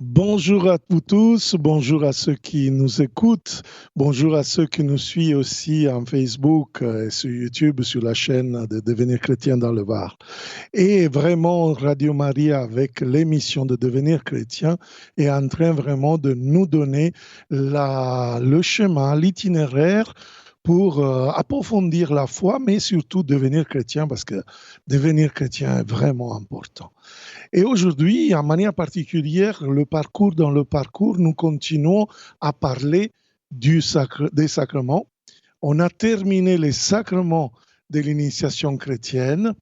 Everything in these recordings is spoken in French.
Bonjour à vous tous, bonjour à ceux qui nous écoutent, bonjour à ceux qui nous suivent aussi en Facebook et sur YouTube, sur la chaîne de Devenir chrétien dans le Var. Et vraiment, Radio Maria, avec l'émission de Devenir chrétien, est en train vraiment de nous donner le schéma, l'itinéraire pour approfondir la foi, mais surtout devenir chrétien, parce que devenir chrétien est vraiment important. Et aujourd'hui, en manière particulière, dans le parcours, nous continuons à parler des sacrements. On a terminé les sacrements de l'initiation chrétienne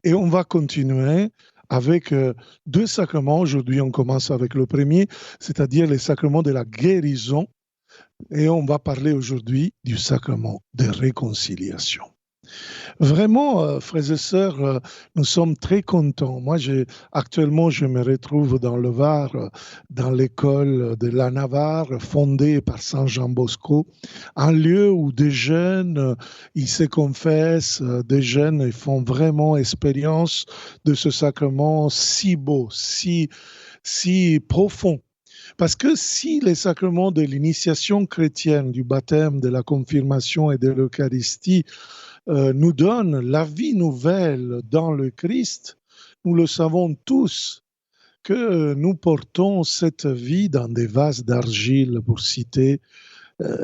et on va continuer avec deux sacrements. Aujourd'hui, on commence avec le premier, c'est-à-dire les sacrements de la guérison. Et on va parler aujourd'hui du sacrement de réconciliation. Vraiment, frères et sœurs, nous sommes très contents. Actuellement, je me retrouve dans le Var, dans l'école de la Navarre, fondée par Saint Jean Bosco, un lieu où des jeunes, ils se confessent, des jeunes, ils font vraiment expérience de ce sacrement si beau, si profond. Parce que si les sacrements de l'initiation chrétienne, du baptême, de la confirmation et de l'Eucharistie nous donne la vie nouvelle dans le Christ, nous le savons tous que nous portons cette vie dans des vases d'argile, pour citer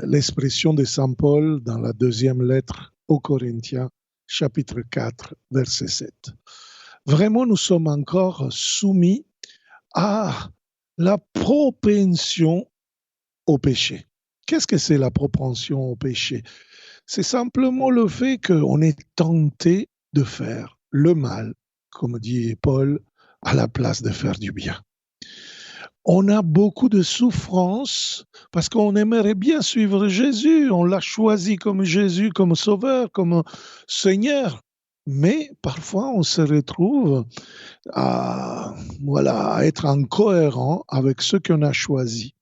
l'expression de Saint Paul dans la deuxième lettre aux Corinthiens, chapitre 4, verset 7. Vraiment, nous sommes encore soumis à la propension au péché. Qu'est-ce que c'est la propension au péché? C'est simplement le fait qu'on est tenté de faire le mal, comme dit Paul, à la place de faire du bien. On a beaucoup de souffrance parce qu'on aimerait bien suivre Jésus, on l'a choisi comme Jésus, comme sauveur, comme Seigneur. Mais parfois, on se retrouve à être incohérent avec ce qu'on a choisi.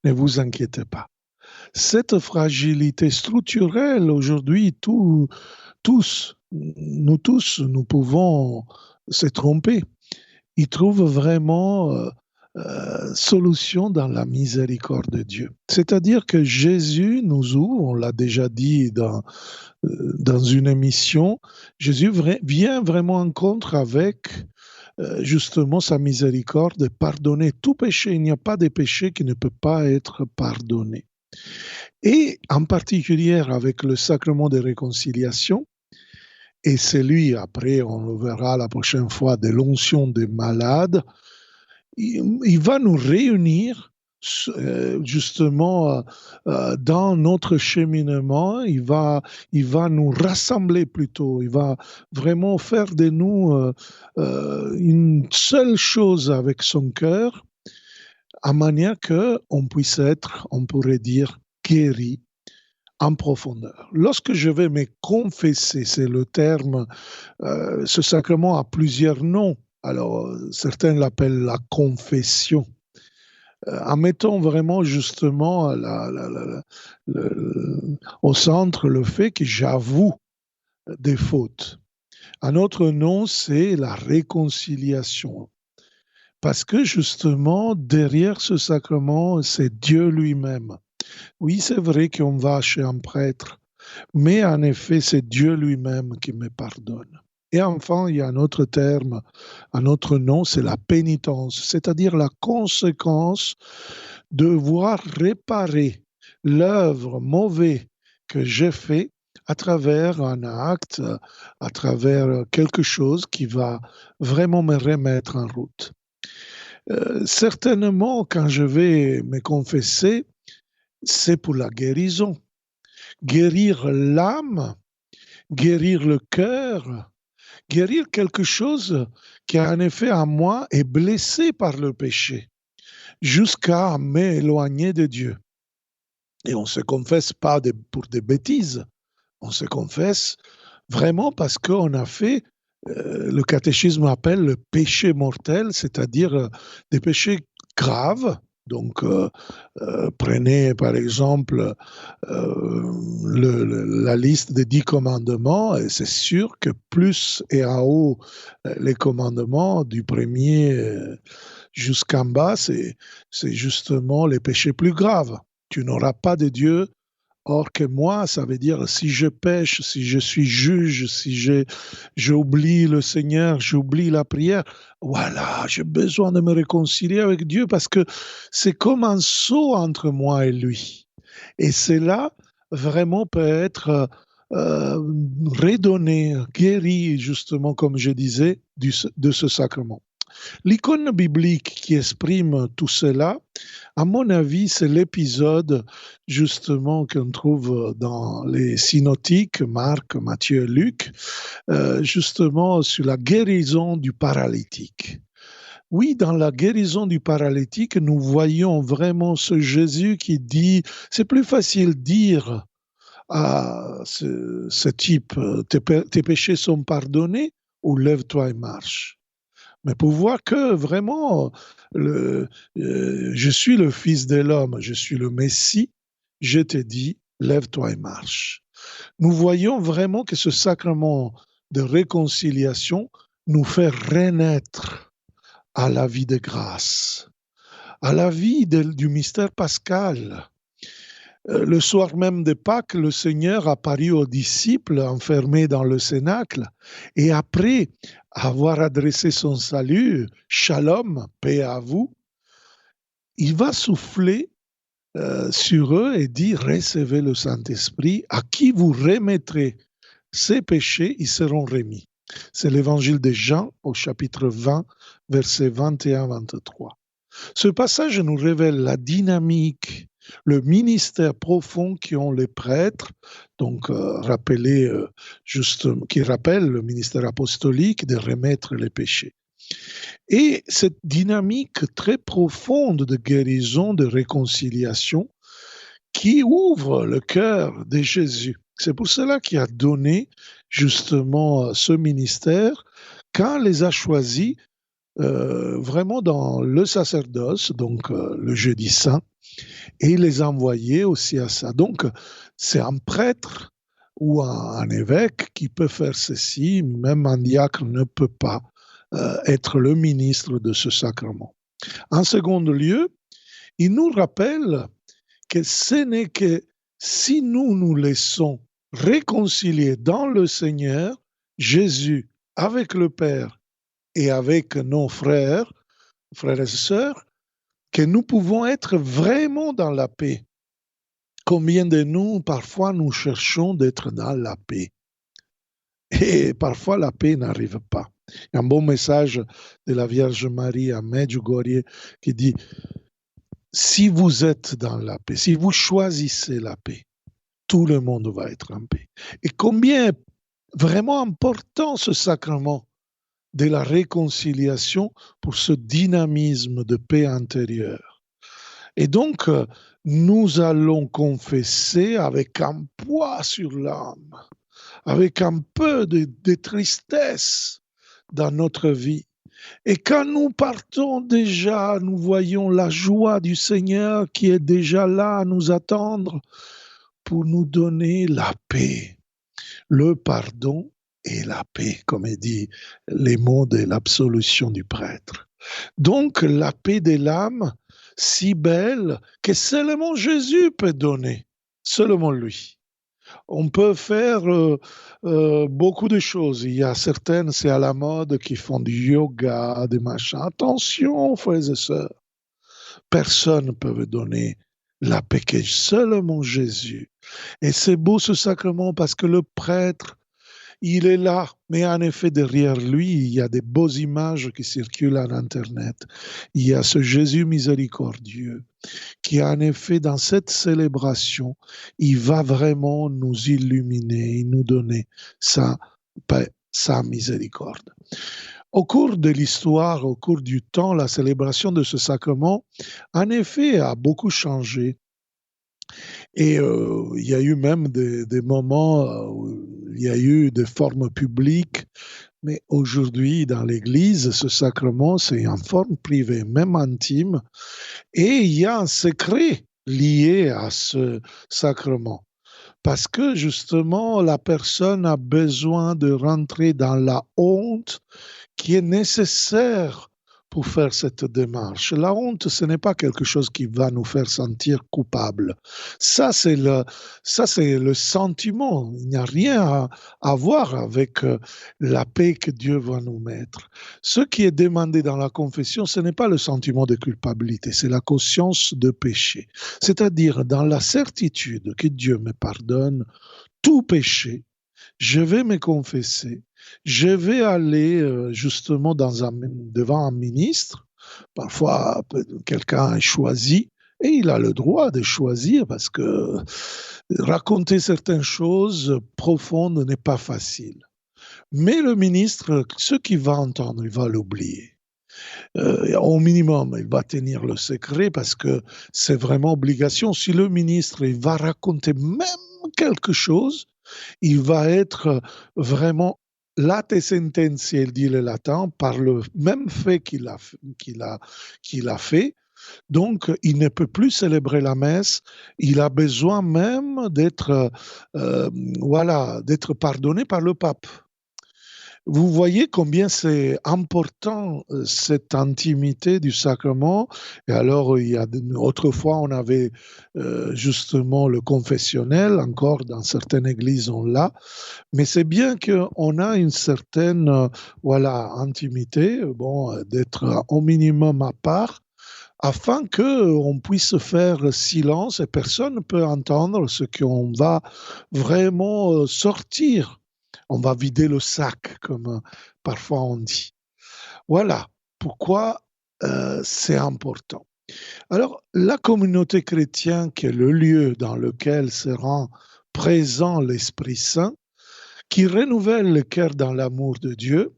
Ne vous inquiétez pas. Cette fragilité structurelle, aujourd'hui, nous pouvons se tromper. Ils trouvent vraiment solution dans la miséricorde de Dieu. C'est-à-dire que Jésus nous ouvre, on l'a déjà dit dans une émission, Jésus vient vraiment en contre avec justement sa miséricorde et pardonner tout péché. Il n'y a pas de péché qui ne peut pas être pardonné. Et en particulier avec le sacrement de réconciliation, et celui, après, on le verra la prochaine fois, de l'onction des malades, il va nous réunir justement dans notre cheminement, il va nous rassembler plutôt, il va vraiment faire de nous une seule chose avec son cœur, à manière qu'on puisse être, on pourrait dire, guéri en profondeur. Lorsque je vais me confesser, c'est le terme, ce sacrement a plusieurs noms. Alors, certains l'appellent la confession. En mettant vraiment justement au centre le fait que j'avoue des fautes. Un autre nom, c'est la réconciliation. Parce que justement, derrière ce sacrement, c'est Dieu lui-même. Oui, c'est vrai qu'on va chez un prêtre, mais en effet, c'est Dieu lui-même qui me pardonne. Et enfin, il y a un autre terme, un autre nom, c'est la pénitence, c'est-à-dire la conséquence de voir réparer l'œuvre mauvaise que j'ai fait à travers un acte, à travers quelque chose qui va vraiment me remettre en route. Certainement, quand je vais me confesser, c'est pour la guérison. Guérir l'âme, guérir le cœur, guérir quelque chose qui en effet à moi est blessé par le péché, jusqu'à m'éloigner de Dieu. Et on ne se confesse pas pour des bêtises, on se confesse vraiment parce qu'on a fait, le catéchisme appelle le péché mortel, c'est-à-dire des péchés graves. Donc, prenez par exemple la liste des 10 commandements, et c'est sûr que plus est en haut les commandements du premier jusqu'en bas, c'est justement les péchés plus graves. Tu n'auras pas de Dieu. Or que moi, ça veut dire si je pêche, si je suis juge, si j'oublie le Seigneur, j'oublie la prière, voilà, j'ai besoin de me réconcilier avec Dieu parce que c'est comme un saut entre moi et lui. Et cela vraiment peut être redonné, guéri, justement, comme je disais, de ce sacrement. L'icône biblique qui exprime tout cela, à mon avis, c'est l'épisode justement qu'on trouve dans les synoptiques, Marc, Matthieu et Luc, justement sur la guérison du paralytique. Oui, dans la guérison du paralytique, nous voyons vraiment ce Jésus qui dit, c'est plus facile dire à ce type, tes péchés sont pardonnés, ou lève-toi et marche. Mais pour voir que vraiment, je suis le Fils de l'homme, je suis le Messie, je te dis, lève-toi et marche. Nous voyons vraiment que ce sacrement de réconciliation nous fait renaître à la vie de grâce, à la vie du mystère pascal. Le soir même de Pâques, le Seigneur apparut aux disciples enfermés dans le cénacle et après avoir adressé son salut, Shalom, paix à vous, il va souffler sur eux et dire recevez le Saint-Esprit, à qui vous remettrez ces péchés, ils seront remis. C'est l'évangile de Jean au chapitre 20, versets 21-23. Ce passage nous révèle la dynamique, le ministère profond qu'ont les prêtres, donc qui rappelle le ministère apostolique de remettre les péchés. Et cette dynamique très profonde de guérison, de réconciliation, qui ouvre le cœur de Jésus. C'est pour cela qu'il a donné justement ce ministère quand les a choisis vraiment dans le sacerdoce, donc le jeudi saint, et les envoyer aussi à ça. Donc, c'est un prêtre ou un évêque qui peut faire ceci, même un diacre ne peut pas être le ministre de ce sacrement. En second lieu, il nous rappelle que ce n'est que si nous nous laissons réconcilier dans le Seigneur, Jésus, avec le Père et avec nos frères et sœurs, que nous pouvons être vraiment dans la paix. Combien de nous, parfois, nous cherchons d'être dans la paix? Et parfois, la paix n'arrive pas. Il y a un bon message de la Vierge Marie à Medjugorje qui dit si vous êtes dans la paix, si vous choisissez la paix, tout le monde va être en paix. Et combien est vraiment important ce sacrement de la réconciliation pour ce dynamisme de paix intérieure. Et donc, nous allons confesser avec un poids sur l'âme, avec un peu de tristesse dans notre vie. Et quand nous partons déjà, nous voyons la joie du Seigneur qui est déjà là à nous attendre pour nous donner la paix, le pardon et la paix, comme il dit les mots de l'absolution du prêtre. Donc la paix de l'âme, si belle que seulement Jésus peut donner, seulement lui. On peut faire beaucoup de choses. Il y a certaines, c'est à la mode, qui font du yoga, des machins. Attention, frères et sœurs. Personne ne peut donner la paix que seulement Jésus. Et c'est beau ce sacrement parce que le prêtre, il est là, mais en effet, derrière lui, il y a des beaux images qui circulent en Internet. Il y a ce Jésus miséricordieux qui, en effet, dans cette célébration, il va vraiment nous illuminer et nous donner sa paix, sa miséricorde. Au cours de l'histoire, au cours du temps, la célébration de ce sacrement, en effet, a beaucoup changé. Et il y a eu même des moments où il y a eu des formes publiques, mais aujourd'hui, dans l'Église, ce sacrement, c'est en forme privée, même intime, et il y a un secret lié à ce sacrement. Parce que justement, la personne a besoin de rentrer dans la honte qui est nécessaire pour faire cette démarche. La honte, ce n'est pas quelque chose qui va nous faire sentir coupables. Ça, c'est le sentiment. Il n'y a rien à voir avec la paix que Dieu va nous mettre. Ce qui est demandé dans la confession, ce n'est pas le sentiment de culpabilité, c'est la conscience de péché. C'est-à-dire dans la certitude que Dieu me pardonne tout péché, je vais me confesser, je vais aller justement devant un ministre, parfois quelqu'un est choisi, et il a le droit de choisir parce que raconter certaines choses profondes n'est pas facile. Mais le ministre, ce qu'il va entendre, il va l'oublier. Au minimum, il va tenir le secret parce que c'est vraiment obligation. Si le ministre il va raconter même quelque chose, il va être vraiment late sententia, il dit le latin, par le même fait qu'il a fait. Donc, il ne peut plus célébrer la messe. Il a besoin même d'être pardonné par le pape. Vous voyez combien c'est important cette intimité du sacrement. Et alors, autrefois, on avait justement le confessionnel, encore dans certaines églises, on l'a. Mais c'est bien qu'on a une certaine intimité, d'être au minimum à part, afin qu'on puisse faire silence et personne ne peut entendre ce qu'on va vraiment sortir. On va vider le sac, comme parfois on dit. Voilà pourquoi c'est important. Alors, la communauté chrétienne, qui est le lieu dans lequel sera présent l'Esprit Saint, qui renouvelle le cœur dans l'amour de Dieu,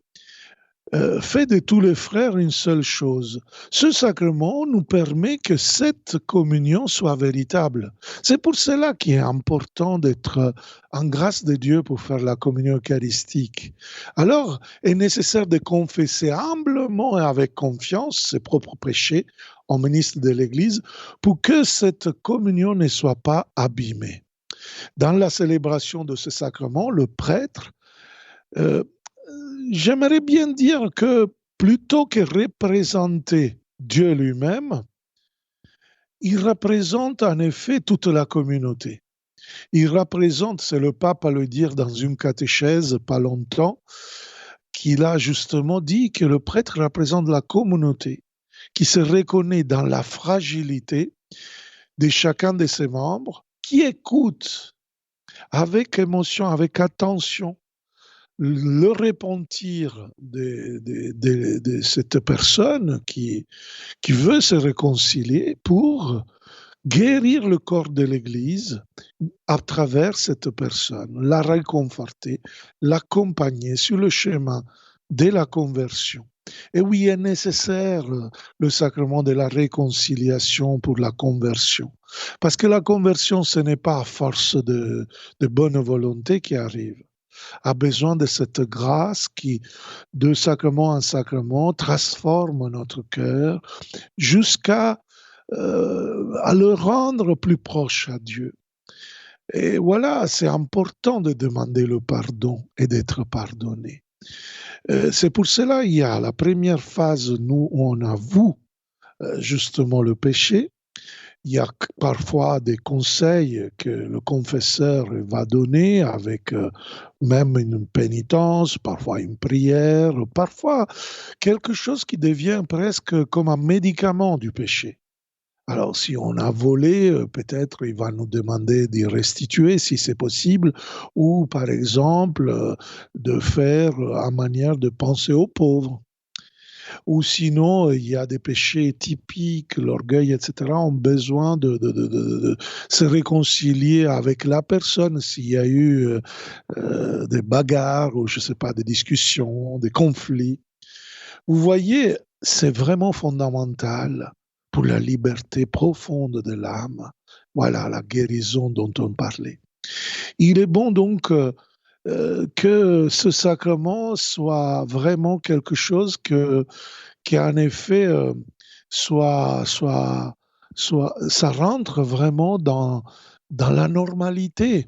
fait de tous les frères une seule chose. Ce sacrement nous permet que cette communion soit véritable. C'est pour cela qu'il est important d'être en grâce de Dieu pour faire la communion eucharistique. Alors, il est nécessaire de confesser humblement et avec confiance ses propres péchés au ministre de l'Église pour que cette communion ne soit pas abîmée. Dans la célébration de ce sacrement, le prêtre j'aimerais bien dire que plutôt que représenter Dieu lui-même, il représente en effet toute la communauté. Il représente, c'est le pape à le dire dans une catéchèse pas longtemps, qu'il a justement dit que le prêtre représente la communauté, qui se reconnaît dans la fragilité de chacun de ses membres, qui écoute avec émotion, avec attention, le repentir de cette personne qui veut se réconcilier pour guérir le corps de l'Église à travers cette personne, la réconforter, l'accompagner sur le chemin de la conversion. Et oui, il est nécessaire le sacrement de la réconciliation pour la conversion. Parce que la conversion, ce n'est pas à force de bonne volonté qui arrive, a besoin de cette grâce qui, de sacrement en sacrement, transforme notre cœur jusqu'à le rendre plus proche à Dieu. Et voilà, c'est important de demander le pardon et d'être pardonné. C'est pour cela qu'il y a la première phase, nous, où on avoue justement le péché. Il y a parfois des conseils que le confesseur va donner avec même une pénitence, parfois une prière, parfois quelque chose qui devient presque comme un médicament du péché. Alors, si on a volé, peut-être il va nous demander d'y restituer si c'est possible, ou par exemple de faire à manière de penser aux pauvres. Ou sinon, il y a des péchés typiques, l'orgueil, etc., ont besoin de se réconcilier avec la personne s'il y a eu des bagarres ou, je ne sais pas, des discussions, des conflits. Vous voyez, c'est vraiment fondamental pour la liberté profonde de l'âme. Voilà la guérison dont on parlait. Il est bon donc que ce sacrement soit vraiment quelque chose qui en effet ça rentre vraiment dans la normalité,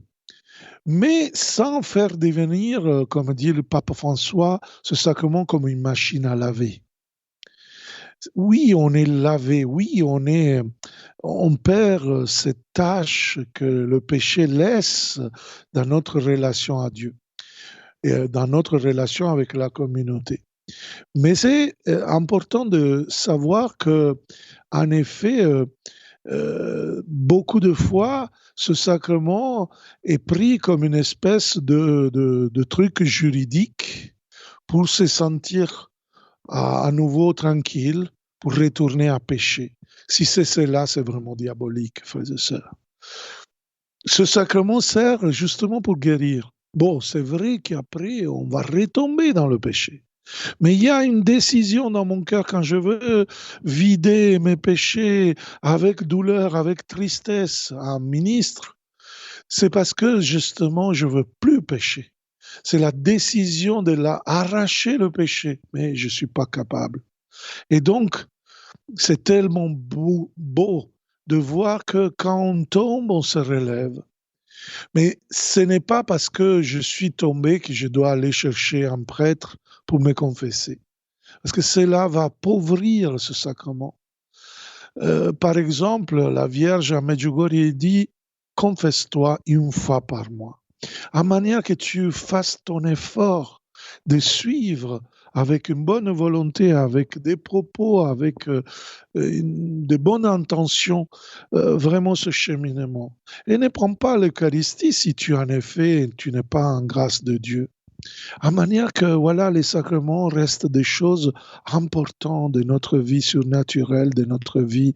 mais sans faire devenir, comme dit le pape François, ce sacrement comme une machine à laver. Oui, on est lavé, oui, on perd cette tâche que le péché laisse dans notre relation à Dieu et dans notre relation avec la communauté. Mais c'est important de savoir que, en effet, beaucoup de fois, ce sacrement est pris comme une espèce de truc juridique pour se sentir à nouveau tranquille, pour retourner à pécher. Si c'est cela, c'est vraiment diabolique, frères et sœurs. Ce sacrement sert justement pour guérir. Bon, c'est vrai qu'après, on va retomber dans le péché. Mais il y a une décision dans mon cœur quand je veux vider mes péchés avec douleur, avec tristesse, un ministre. C'est parce que justement, je veux plus pécher. C'est la décision de arracher le péché, mais je suis pas capable. Et donc, c'est tellement beau de voir que quand on tombe, on se relève. Mais ce n'est pas parce que je suis tombé que je dois aller chercher un prêtre pour me confesser. Parce que cela va appauvrir ce sacrement. Par exemple, la Vierge à Medjugorje dit confesse-toi une fois par mois. À manière que tu fasses ton effort de suivre avec une bonne volonté, avec des propos, avec de bonnes intentions, vraiment ce cheminement. Et ne prends pas l'Eucharistie si tu en effet, tu n'es pas en grâce de Dieu. À manière que voilà, les sacrements restent des choses importantes de notre vie surnaturelle, de notre vie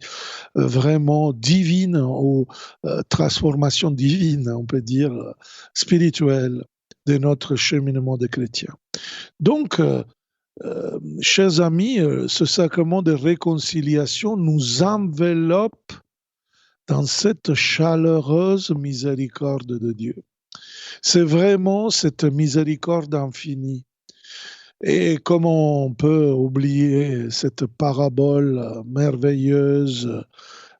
vraiment divine ou transformation divine, on peut dire, spirituelle de notre cheminement de chrétien. Donc, chers amis, ce sacrement de réconciliation nous enveloppe dans cette chaleureuse miséricorde de Dieu. C'est vraiment cette miséricorde infinie. Et comment on peut oublier cette parabole merveilleuse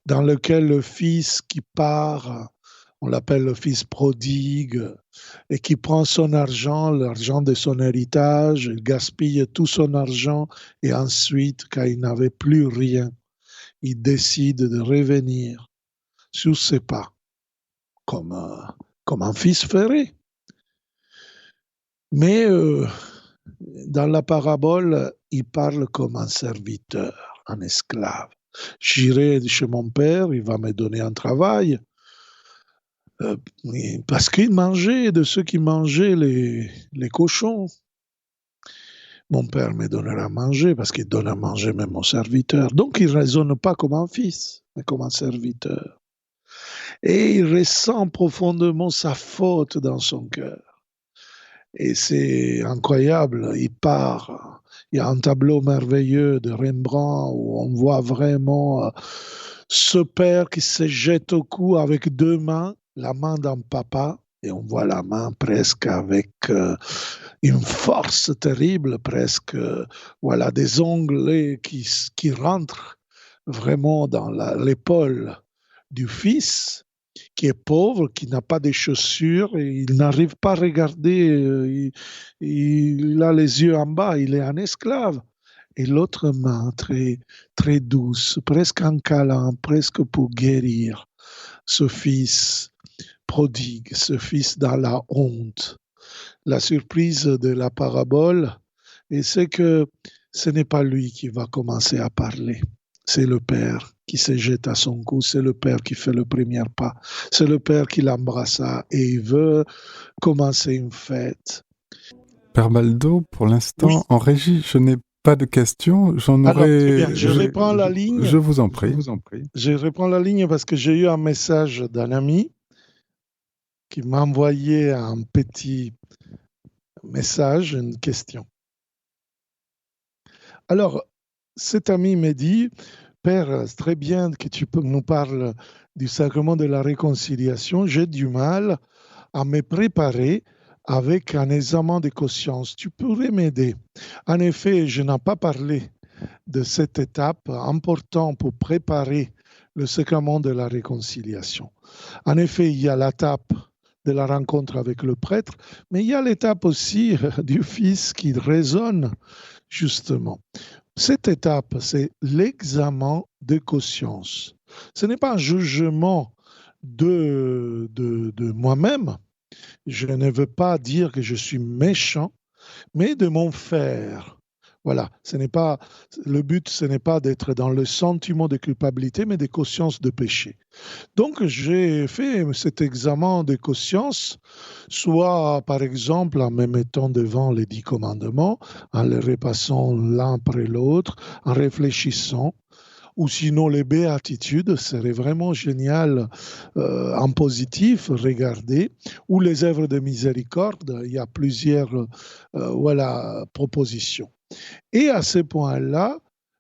dans laquelle le fils qui part, on l'appelle le fils prodigue, et qui prend son argent, l'argent de son héritage, il gaspille tout son argent, et ensuite, quand il n'avait plus rien, il décide de revenir sur ses pas, comme, comme un fils ferré. Mais dans la parabole, il parle comme un serviteur, un esclave. J'irai chez mon père, il va me donner un travail. Parce qu'il mangeait de ceux qui mangeaient les cochons. Mon père me donnera à manger parce qu'il donne à manger même aux serviteurs. Donc il ne raisonne pas comme un fils, mais comme un serviteur. Et il ressent profondément sa faute dans son cœur. Et c'est incroyable, il part. Il y a un tableau merveilleux de Rembrandt où on voit vraiment ce père qui se jette au cou avec deux mains, la main d'un papa, et on voit la main presque avec une force terrible, presque voilà, des ongles qui rentrent vraiment dans l'épaule du fils qui est pauvre, qui n'a pas de chaussures, et il n'arrive pas à regarder, il a les yeux en bas, il est un esclave. Et l'autre main très, très douce, presque un câlin, presque pour guérir ce fils prodigue, ce fils dans la honte. La surprise de la parabole, et c'est que ce n'est pas lui qui va commencer à parler. C'est le Père qui se jette à son cou, c'est le Père qui fait le premier pas, c'est le Père qui l'embrassa et il veut commencer une fête. Père Baldo, pour l'instant, Oui. en régie, je n'ai pas de questions. J'en Alors, aurais. très bien, je reprends la ligne. Je vous en prie. Je reprends la ligne parce que j'ai eu un message d'un ami qui m'a envoyé un petit message, une question. Alors, cet ami m'a dit, Père, c'est très bien que tu nous parles du sacrement de la réconciliation. J'ai du mal à me préparer avec un examen de conscience. Tu pourrais m'aider. En effet, je n'ai pas parlé de cette étape importante pour préparer le sacrement de la réconciliation. En effet, il y a l'étape de la rencontre avec le prêtre, mais il y a l'étape aussi du fils qui raisonne justement. Cette étape, c'est l'examen de conscience. Ce n'est pas un jugement de moi-même. Je ne veux pas dire que je suis méchant, mais de mon faire. Voilà, le but, ce n'est pas d'être dans le sentiment de culpabilité, mais de conscience de péché. Donc, j'ai fait cet examen de conscience, soit par exemple en me mettant devant les 10 commandements, en les repassant l'un après l'autre, en réfléchissant, ou sinon les béatitudes, serait vraiment génial en positif, regarder, ou les œuvres de miséricorde, il y a plusieurs voilà, propositions. Et à ce point-là,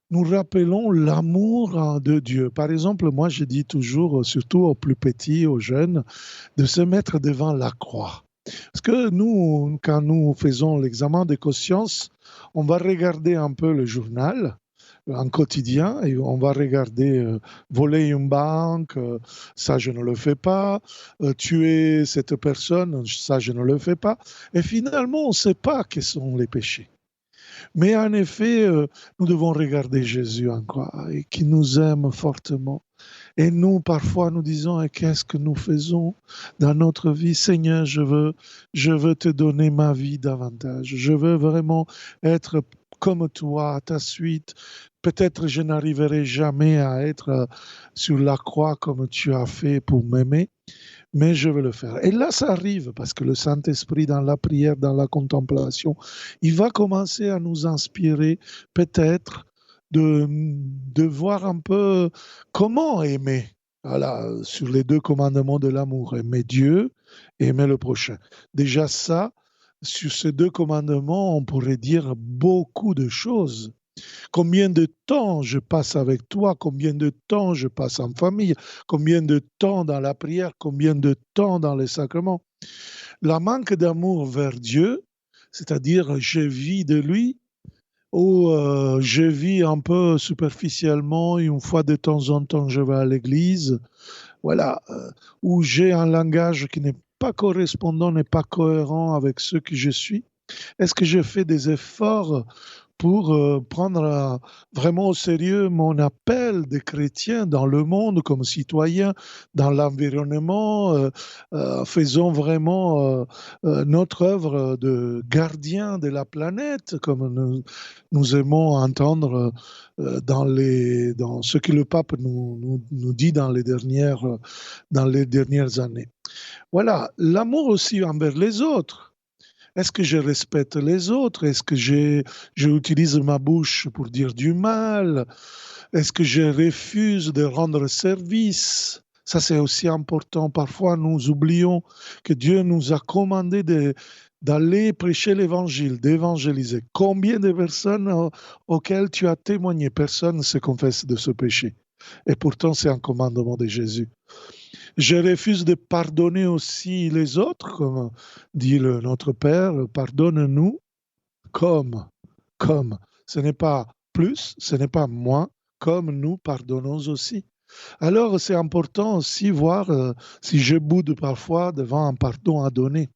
nous rappelons l'amour de Dieu. Par exemple, moi, je dis toujours, surtout aux plus petits, aux jeunes, de se mettre devant la croix. Parce que nous, quand nous faisons l'examen de conscience, on va regarder un peu le journal en quotidien et on va regarder voler une banque, ça je ne le fais pas, tuer cette personne, ça je ne le fais pas. Et finalement, on ne sait pas quels sont les péchés. Mais en effet, nous devons regarder Jésus en croix et qui nous aime fortement. Et nous, parfois, nous disons, et qu'est-ce que nous faisons dans notre vie? Seigneur, je veux te donner ma vie davantage. Je veux vraiment être comme toi, à ta suite. Peut-être je n'arriverai jamais à être sur la croix comme tu as fait pour m'aimer, mais je veux le faire. Et là, ça arrive parce que le Saint-Esprit, dans la prière, dans la contemplation, il va commencer à nous inspirer peut-être de voir un peu comment aimer. Voilà, sur les 2 commandements de l'amour, aimer Dieu et aimer le prochain. Déjà ça, sur ces 2 commandements, on pourrait dire beaucoup de choses. Combien de temps je passe avec toi, combien de temps je passe en famille, combien de temps dans la prière, combien de temps dans les sacrements. La manque d'amour vers Dieu, c'est-à-dire je vis de lui, ou je vis un peu superficiellement, une fois de temps en temps je vais à l'église, voilà, où j'ai un langage qui n'est pas correspondant, n'est pas cohérent avec ce que je suis. Est-ce que je fais des efforts pour prendre vraiment au sérieux mon appel de chrétien dans le monde comme citoyen, dans l'environnement, faisons vraiment notre œuvre de gardien de la planète, comme nous aimons entendre dans ce que le pape nous dit dans les dernières années. Voilà, l'amour aussi envers les autres. Est-ce que je respecte les autres? Est-ce que j'utilise ma bouche pour dire du mal? Est-ce que je refuse de rendre service? Ça, c'est aussi important. Parfois, nous oublions que Dieu nous a commandé d'aller prêcher l'évangile, d'évangéliser. Combien de personnes auxquelles tu as témoigné? Personne ne se confesse de ce péché. Et pourtant, c'est un commandement de Jésus. Je refuse de pardonner aussi les autres, comme dit notre Père, pardonne-nous comme. Ce n'est pas plus, ce n'est pas moins, comme nous pardonnons aussi. Alors, c'est important aussi voir si je boude parfois devant un pardon à donner,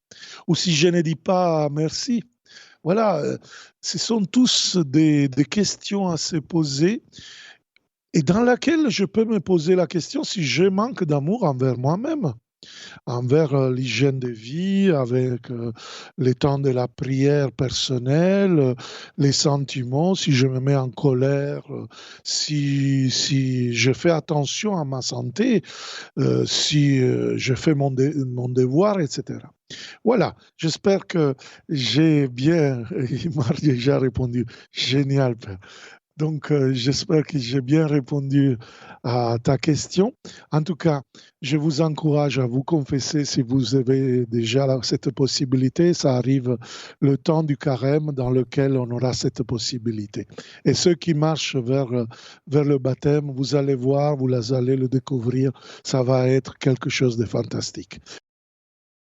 ou si je ne dis pas merci. Voilà, ce sont tous des questions à se poser et dans laquelle je peux me poser la question si je manque d'amour envers moi-même, envers l'hygiène de vie, avec les temps de la prière personnelle, les sentiments, si je me mets en colère, si je fais attention à ma santé, si je fais mon devoir, etc. Voilà, j'espère que j'ai bien, il m'a déjà répondu, génial, Père. Donc, j'espère que j'ai bien répondu à ta question. En tout cas, je vous encourage à vous confesser si vous avez déjà cette possibilité. Ça arrive le temps du carême dans lequel on aura cette possibilité. Et ceux qui marchent vers le baptême, vous allez voir, vous allez le découvrir, ça va être quelque chose de fantastique.